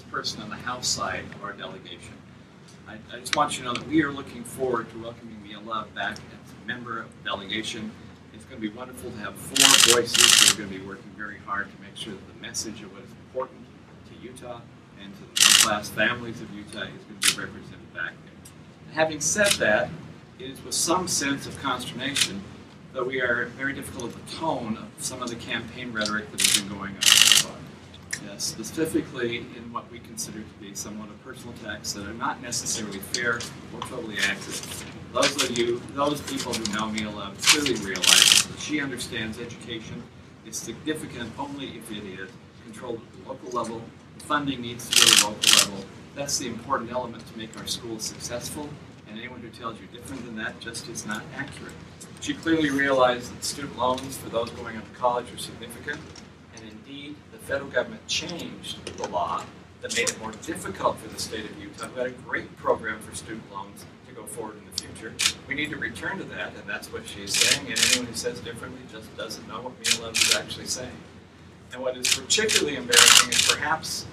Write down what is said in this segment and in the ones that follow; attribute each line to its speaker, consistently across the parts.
Speaker 1: person on the House side of our delegation. I just want you to know that we are looking forward to welcoming Mia Love back as a member of the delegation. It's going to be wonderful to have 4 voices who are going to be working very hard to make sure that the message of what is important to Utah and to the middle-class families of Utah is going to be represented back there. And having said that, it is with some sense of consternation that we are very difficult with the tone of some of the campaign rhetoric that has been going on so far. Specifically in what we consider to be somewhat of personal attacks that are not necessarily fair or totally accurate. Those people who know Mia Love clearly realize that she understands education is significant only if it is controlled at the local level. Funding needs to go to the local level. That's the important element to make our schools successful, and anyone who tells you different than that just is not accurate. She clearly realized that student loans for those going on to college are significant, and indeed the federal government changed the law that made it more difficult for the state of Utah, who had a great program for student loans, to go forward in the future. We need to return to that, and that's what she is saying, and anyone who says differently just doesn't know what Mia Love is actually saying. And what is particularly embarrassing is perhaps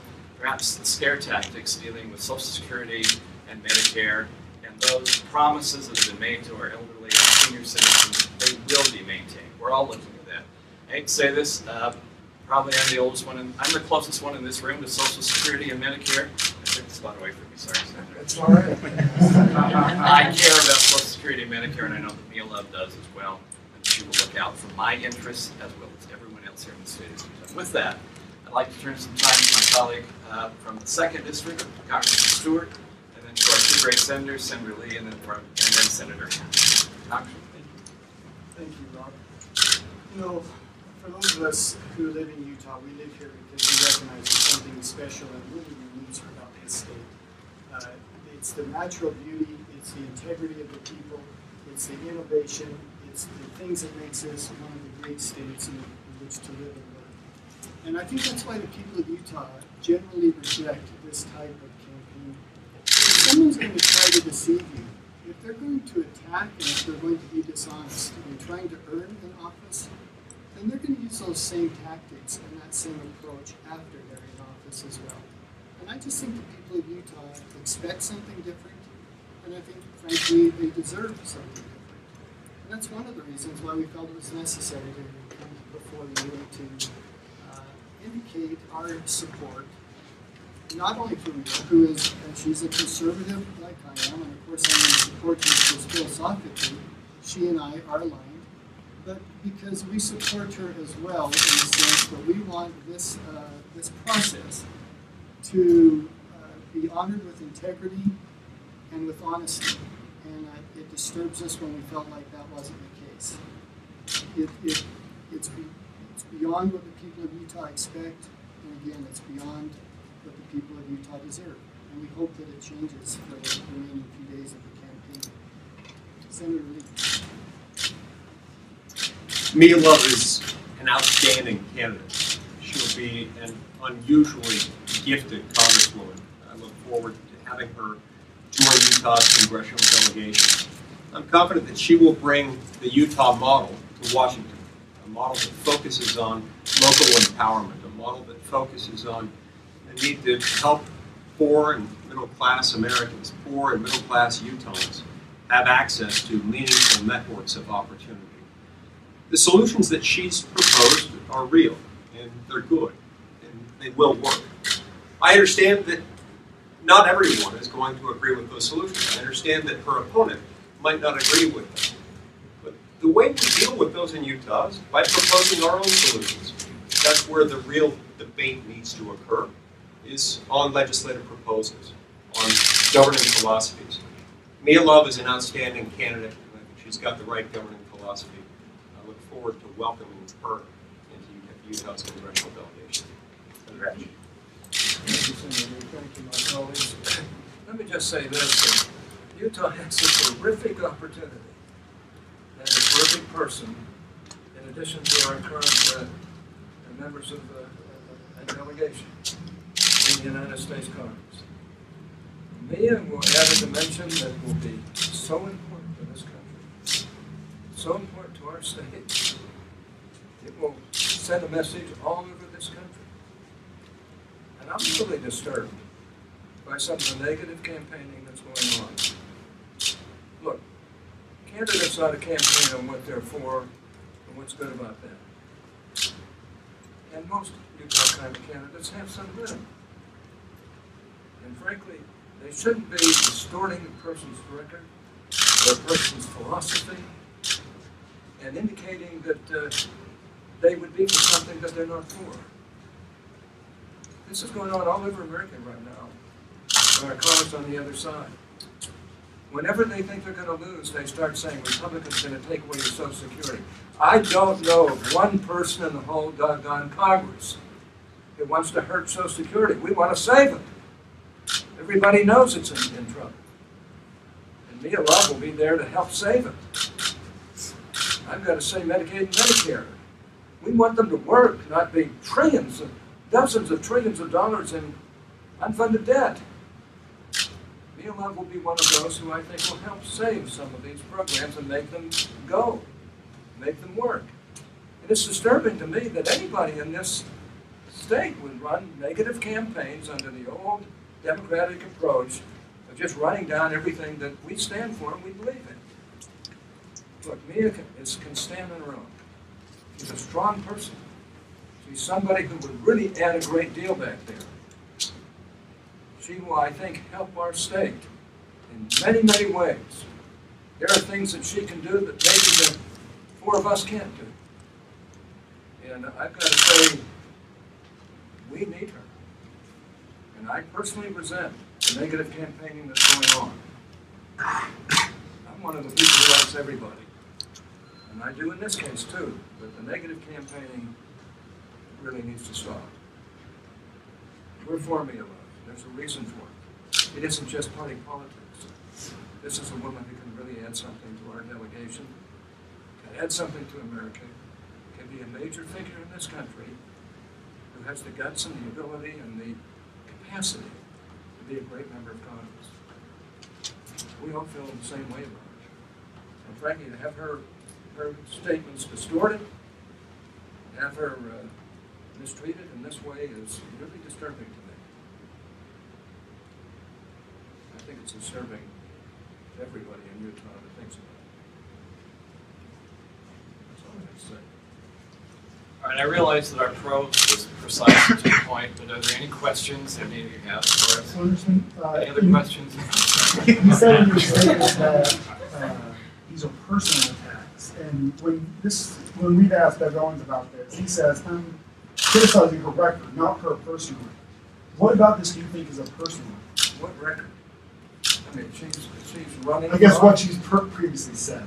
Speaker 1: the scare tactics dealing with Social Security and Medicare and those promises that have been made to our elderly and senior citizens. They will be maintained. We're all looking at that. I hate to say this, probably I'm the oldest one, I'm the closest one in this room to Social Security and Medicare. I took the spot away from me, sorry, Senator.
Speaker 2: That's all right.
Speaker 1: I care about Social Security and Medicare, and I know that Mia Love does as well. And she will look out for my interests as well as everyone else here in the state of Utah. With that, I'd like to turn some time to my colleague from the 2nd District, Congressman Stewart, and then to our 2 great senators, Senator Lee and then Senator Hatch. Congressman, thank you.
Speaker 2: Thank you, Rob. You know, for those of us who live in Utah, we live here because we recognize there's something special and really unique about this state. It's the natural beauty, it's the integrity of the people, it's the innovation, it's the things that makes us one of the great states in which to live and work. And I think that's why the people of Utah generally reject this type of campaign. If someone's going to try to deceive you, if they're going to attack and if they're going to be dishonest in trying to earn an office, then they're going to use those same tactics and that same approach after they're in office as well. And I just think the people of Utah expect something different, and I think, frankly, they deserve something different. And that's one of the reasons why we felt it was necessary to come before you to indicate our support, not only for Mia, who is, she's a conservative like I am, and of course I'm going to support her because philosophically she and I are aligned, but because we support her as well in the sense that we want this process to be honored with integrity and with honesty. And it disturbs us when we felt like that wasn't the case. It's beyond what the people of Utah expect, and again, it's beyond what the people of Utah deserve. And we hope that it changes for the remaining few days of the campaign. Senator Lee.
Speaker 3: Mia Love is an outstanding candidate. She'll be an unusually gifted congresswoman. I look forward to having her join Utah's congressional delegation. I'm confident that she will bring the Utah model to Washington, a model that focuses on local empowerment, a model that focuses on the need to help poor and middle-class Americans, poor and middle-class Utahns, have access to meaningful networks of opportunity. The solutions that she's proposed are real, and they're good, and they will work. I understand that not everyone is going to agree with those solutions. I understand that her opponent might not agree with them. But the way we deal with those in Utah is by proposing our own solutions. That's where the real debate needs to occur, is on legislative proposals, on governing philosophies. Mia Love is an outstanding candidate. I think she's got the right governing philosophy. I look forward to welcoming her into Utah's congressional delegation.
Speaker 2: Thank you, Senator. Thank you, my colleagues.
Speaker 4: Let me just say this. Utah has a terrific opportunity and a terrific person, in addition to our current members of the delegation in the United States Congress. Mia will add a dimension that will be so important to this country, so important to our state. It will send a message all over this country. And I'm really disturbed by some of the negative campaigning that's going on. Look, candidates ought to campaign on what they're for and what's good about them. And most Utah kind of candidates have some rhythm. And frankly, they shouldn't be distorting a person's record or a person's philosophy and indicating that they would be for something that they're not for. This is going on all over America right now. Our colleagues on the other side. Whenever they think they're going to lose, they start saying Republicans are going to take away your Social Security. I don't know of one person in the whole doggone Congress that wants to hurt Social Security. We want to save it. Everybody knows it's in trouble. And Mia Love will be there to help save it. I've got to say Medicaid and Medicare. We want them to work, not be trillions, dozens of trillions of dollars in unfunded debt. Mia Love will be one of those who I think will help save some of these programs and make them go, make them work. And it's disturbing to me that anybody in this state would run negative campaigns under the old Democratic approach of just running down everything that we stand for and we believe in. Look, Mia can stand on her own. She's a strong person. She's somebody who would really add a great deal back there. She will, I think, help our state in many, many ways. There are things that she can do that maybe the four of us can't do. And I've got to say, we need her. And I personally resent the negative campaigning that's going on. I'm one of the people who likes everybody. And I do in this case too, but the negative campaigning really needs to stop. We're for Mia Love. There's a reason for it. It isn't just party politics. This is a woman who can really add something to our delegation, can add something to America, can be a major figure in this country, who has the guts and the ability and the capacity to be a great member of Congress. We all feel the same way about her. And frankly, to have her statements distorted, have her mistreated in this way is really disturbing to me. I think it's disturbing to everybody in Utah that thinks about it. That's all I have to say.
Speaker 1: All right, I realize that our probe was precise to the point, but are there any questions that any of you have for us?
Speaker 2: Congressman,
Speaker 1: Any other questions?
Speaker 2: you said in your statement that these are personal attacks, and when we've asked Doug Owens about this, he says, I'm criticizing her record, not her personally. What about this do you think is a personal?
Speaker 4: What record? I mean, she's running.
Speaker 2: I guess what she's previously said.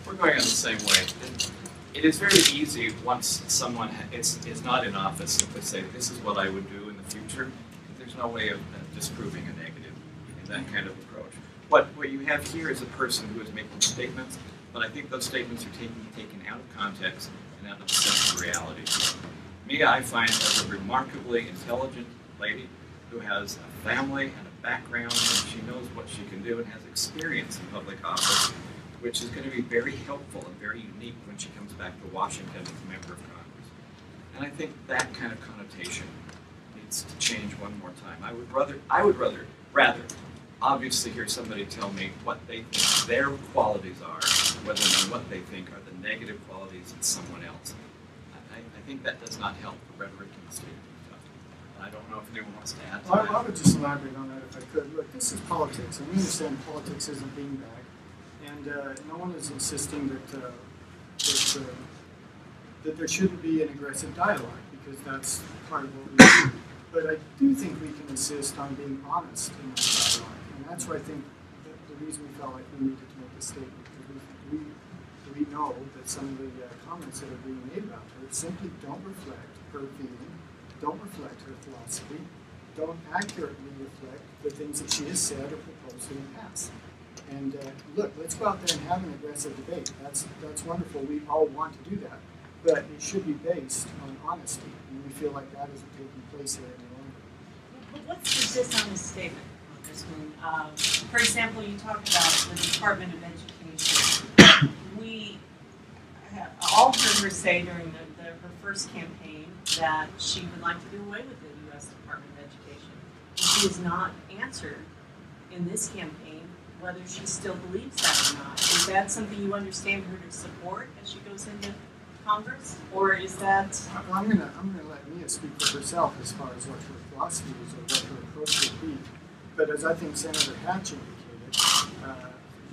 Speaker 1: We're going on the same way. It is very easy once someone is not in office to say, this is what I would do in the future. There's no way of disproving a negative in that kind of approach. What you have here is a person who is making statements, but I think those statements are taken out of context and out of the sense of reality. Mia, I find, as a remarkably intelligent lady who has a family and a background, and she knows what she can do and has experience in public office, which is going to be very helpful and very unique when she comes back to Washington as a member of Congress. And I think that kind of connotation needs to change one more time. I would rather obviously hear somebody tell me what they think their qualities are, rather than what they think are the negative qualities in someone else. I think that does not help the rhetoric in the state of Utah. I don't know if anyone wants to add to that.
Speaker 2: I would just elaborate on that if I could. Look, this is politics, and we understand politics isn't beanbag, and no one is insisting that there shouldn't be an aggressive dialogue, because that's part of what we do. But I do think we can insist on being honest in that dialogue, and that's why I think the reason we felt like we needed to make this statement, because we know that some of the comments that are being made about her simply don't reflect her feeling, don't reflect her philosophy, don't accurately reflect the things that she has said or proposed in the past. And look, let's go out there and have an aggressive debate. That's wonderful. We all want to do that. But it should be based on honesty. And we feel like that isn't taking place here any longer.
Speaker 5: But what's the dishonest statement, Congressman? For example, you talk about the Department of Education. We have all heard her say during her first campaign that she would like to do away with the U.S. Department of Education. She has not answered in this campaign whether she still believes that or not. Is that something you understand her to support as she goes into Congress, or is that?
Speaker 2: Well, I'm gonna let Mia speak for herself as far as what her philosophy is or what her approach would be. But as I think Senator Hatch indicated,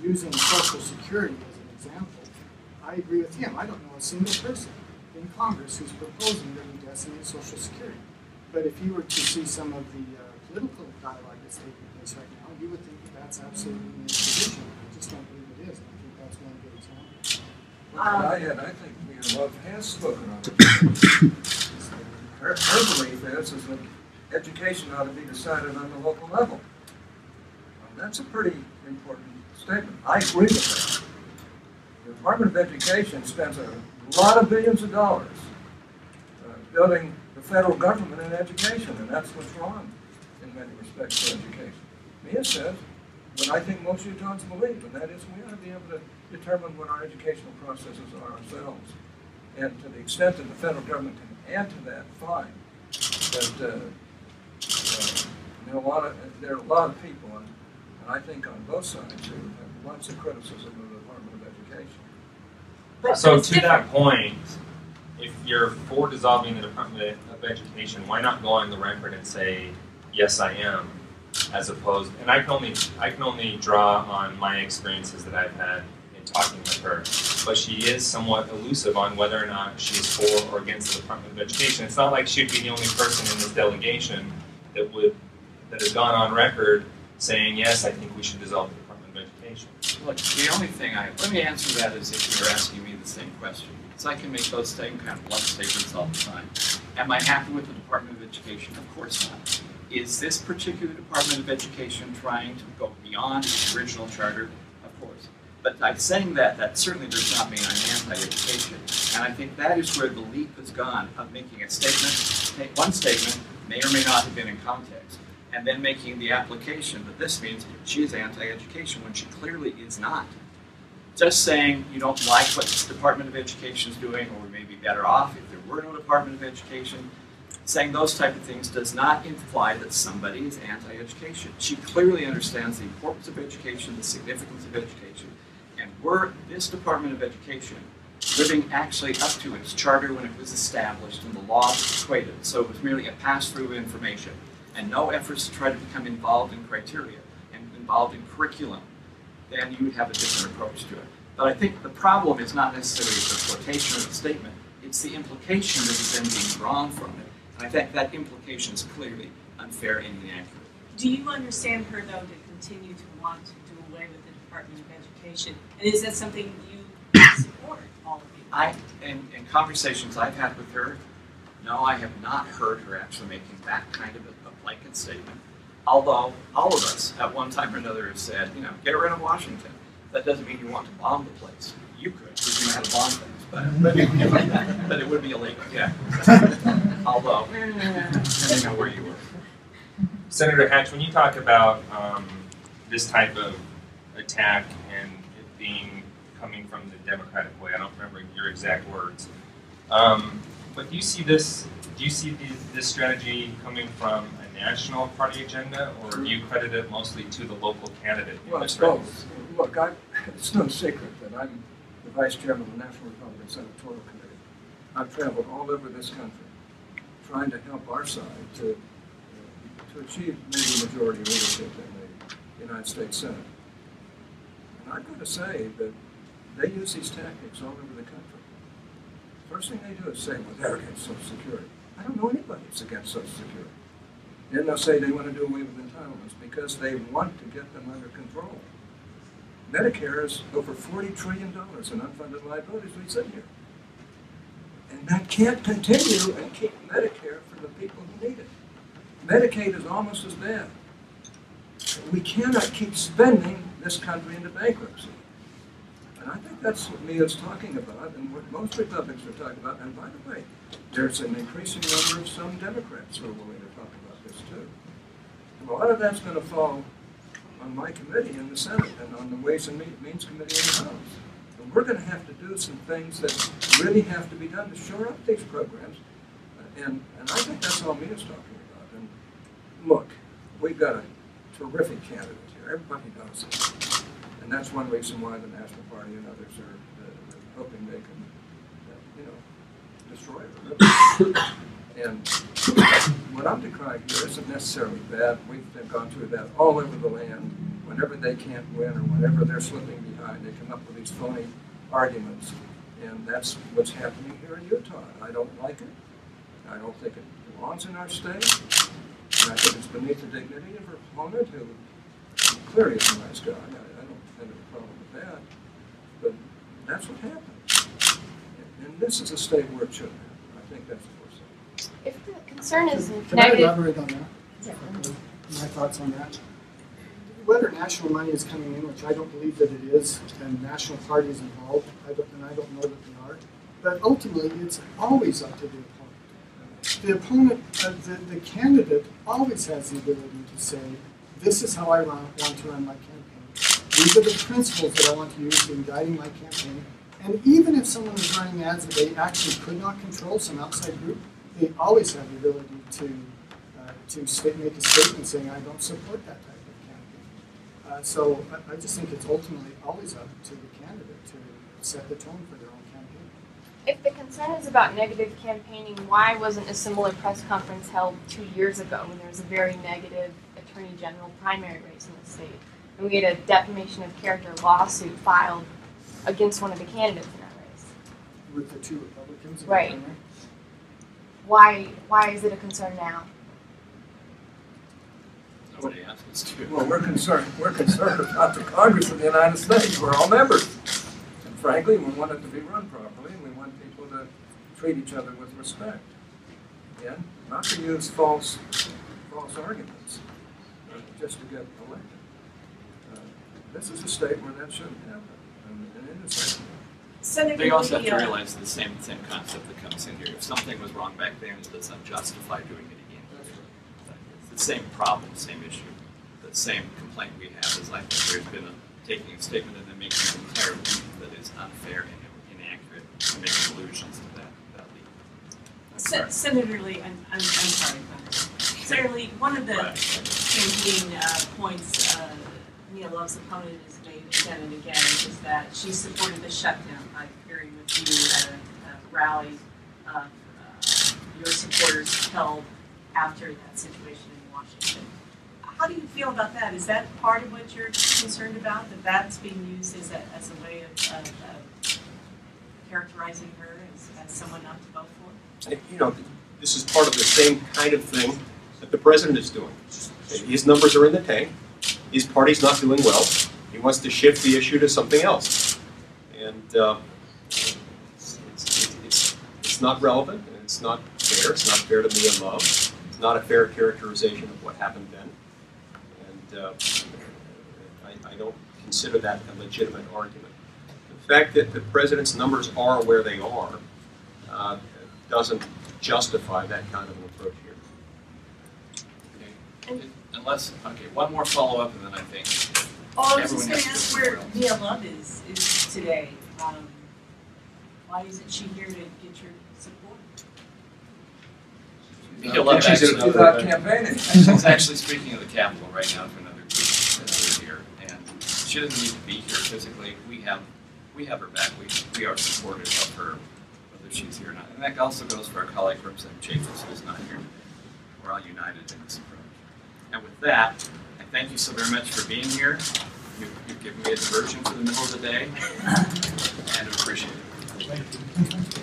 Speaker 2: using Social Security as an example, I agree with him. I don't know a single person in Congress who's proposing that we decimate Social Security. But if you were to see some of the political dialogue that's taking place right now, you would think that that's absolutely in the position. I just don't believe it is. And I think that's one good example.
Speaker 4: I think Mia Love has spoken on it. Her belief is that education ought to be decided on the local level. That's a pretty important statement. I agree with that. The Department of Education spends a lot of billions of dollars building the federal government in education, and that's what's wrong in many respects for education. Mia says what I think most Utahns believe, and that is we ought to be able to determine what our educational processes are ourselves. And to the extent that the federal government can add to that, fine. But there are a lot of people, and I think on both sides, who have lots of criticism of the Department of Education.
Speaker 5: But
Speaker 6: so to that point, if you're for dissolving the Department of Education, why not go on the record and say, yes, I am, as opposed, and I can only draw on my experiences that I've had in talking with her, but she is somewhat elusive on whether or not she's for or against the Department of Education. It's not like she'd be the only person in this delegation that has gone on record saying, yes, I think we should dissolve the Department of Education.
Speaker 1: Look, the only thing let me answer that as if you're asking me the same question. Because I can make those same kind of blunt statements all the time. Am I happy with the Department of Education? Of course not. Is this particular Department of Education trying to go beyond its original charter? Of course. But by saying that certainly does not mean I'm anti-education. And I think that is where the leap has gone of making a statement, one statement may or may not have been in context, and then making the application that this means she is anti-education when she clearly is not. Just saying you don't like what the Department of Education is doing, or we may be better off if there were no Department of Education, saying those type of things does not imply that somebody is anti-education. She clearly understands the importance of education, the significance of education, and were this Department of Education living actually up to its charter when it was established and the laws equated, so it was merely a pass-through of information, and no efforts to try to become involved in criteria and involved in curriculum, then you would have a different approach to it. But I think the problem is not necessarily the quotation or the statement, it's the implication that is then being drawn from it. And I think that implication is clearly unfair and inaccurate.
Speaker 5: Do you understand her, though, to continue to want to do away with the Department of Education? And is that something you support, all of you?
Speaker 1: In conversations I've had with her, no, I have not heard her actually making that kind of a blanket statement. Although all of us at one time or another have said, get rid of Washington. That doesn't mean you want to bomb the place. You could, because you know how to bomb things, but it would be illegal, yeah. Although, depending on where you were.
Speaker 6: Senator Hatch, when you talk about this type of attack and it coming from the Democratic way, I don't remember your exact words, but do you see this strategy coming from a national party agenda, or do you credit it mostly to the local candidate?
Speaker 4: Well, it's both. Look, it's no secret that I'm the vice chairman of the National Republican Senatorial Committee. I've traveled all over this country trying to help our side to achieve maybe majority leadership in the United States Senate. And I've got to say that they use these tactics all over the country. First thing they do is say, well, they're against Social Security. I don't know anybody that's against Social Security. Then they'll say they want to do away with entitlements because they want to get them under control. Medicare is over $40 trillion in unfunded liabilities we sit here. And that can't continue and keep Medicare for the people who need it. Medicaid is almost as bad. We cannot keep spending this country into bankruptcy. And I think that's what Mia's talking about and what most Republicans are talking about. And by the way, there's an increasing number of some Democrats who are willing to talk about this too. And a lot of that's going to fall on my committee in the Senate and on the Ways and Means Committee in the House. And we're going to have to do some things that really have to be done to shore up these programs. And I think that's all Mia's talking about. And look, we've got a terrific candidate here. Everybody knows it. And that's one reason why the National Party and others are hoping they can, destroy her. And what I'm decrying here isn't necessarily bad. We've gone through that all over the land. Whenever they can't win or whenever they're slipping behind, they come up with these phony arguments. And that's what's happening here in Utah. I don't like it. I don't think it belongs in our state. And I think it's beneath the dignity of her opponent, who clearly is a nice guy. I don't have any problem with that. But that's what happened. And this is a state where it shouldn't happen. I think that's what we're saying.
Speaker 7: If the concern is
Speaker 2: Can I
Speaker 7: negative,
Speaker 2: elaborate on that?
Speaker 7: Yeah.
Speaker 2: My thoughts on that. Whether national money is coming in, which I don't believe that it is, and national parties involved, I don't know that they are. But ultimately, it's always up to the opponent. The opponent, the candidate, always has the ability to say, "This is how I want to run my campaign. These are the principles that I want to use in guiding my campaign." And even if someone is running ads that they actually could not control, some outside group, they always have the ability to make a statement saying, "I don't support that type of campaign." So I just think it's ultimately always up to the candidate to set the tone for their own campaign.
Speaker 7: if the concern is about negative campaigning, why wasn't a similar press conference held 2 years ago when there was a very negative Attorney General primary race in the state? And we had a defamation of character lawsuit filed against one of the candidates in that race.
Speaker 2: With the two Republicans?
Speaker 7: Right. Why is it a concern now?
Speaker 1: Nobody asked us to.
Speaker 4: Well, we're concerned about the Congress of the United States. We're all members. And frankly, we want it to be run properly, and we want people to treat each other with respect. And not to use false arguments just to get elected. This is a state where that shouldn't happen. And it is.
Speaker 5: Senator,
Speaker 1: They also have to realize the same concept that comes in here. If something was wrong back then, it doesn't justify doing it again. It's the same problem, same issue. The same complaint we have is like there's been taking a statement and then making an entire leap that is unfair and inaccurate and making allusions to that leap.
Speaker 5: Senator Lee, I'm sorry. Senator Lee, one of the campaign points Mia Love's opponent has made again and again is that she supported the shutdown. I'm hearing with you at a rally your supporters held after that situation in Washington. How do you feel about that? Is that part of what you're concerned about, that that's being used as a way of characterizing her as someone not to vote for?
Speaker 3: You know, this is part of the same kind of thing that the president is doing. His numbers are in the tank. His party's not doing well. He wants to shift the issue to something else. And it's not relevant, and it's not fair. It's not fair to Mia Love. It's not a fair characterization of what happened then. And I don't consider that a legitimate argument. The fact that the president's numbers are where they are doesn't justify that kind of an approach here.
Speaker 1: Okay. Unless, okay, one more follow-up and then I think
Speaker 5: Oh, I was
Speaker 1: everyone
Speaker 5: just going to
Speaker 1: has
Speaker 5: ask
Speaker 1: go
Speaker 5: where
Speaker 1: somewhere else.
Speaker 5: Mia Love is today. Why isn't she here to get your support?
Speaker 1: Mia Love
Speaker 3: She's in
Speaker 1: actually,
Speaker 4: Without campaigning.
Speaker 1: she's actually speaking of the Capitol right now to another group that's here, and she doesn't need to be here physically. We have her back. We are supportive of her, whether she's here or not. And that also goes for our colleague Representative Chafis, who's not here. We're all united in this approach. And with that, I thank you so very much for being here. You've given me a diversion for the middle of the day, and I appreciate it.
Speaker 2: Thank you.